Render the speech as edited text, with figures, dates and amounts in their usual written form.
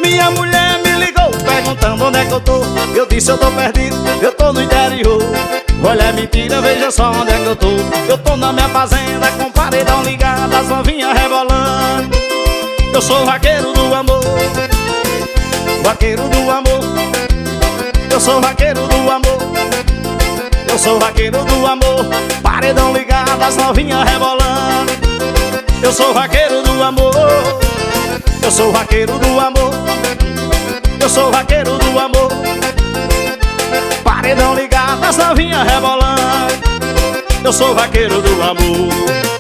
Minha mulher me ligou perguntando onde é que eu tô. Eu disse eu tô perdido, eu tô no interior. Olha, é mentira, veja só onde é que eu tô. Eu tô na minha fazenda com paredão ligado, as novinhas rebolando. Eu sou o vaqueiro do amor, vaqueiro do amor. Eu sou o vaqueiro do amor, eu sou o vaqueiro do amor. Paredão ligado, as novinhas rebolando. Eu sou o vaqueiro do amor, eu sou o vaqueiro do amor. Eu sou o vaqueiro do amor. Paredão ligado, as novinhas rebolando. Eu sou o vaqueiro do amor.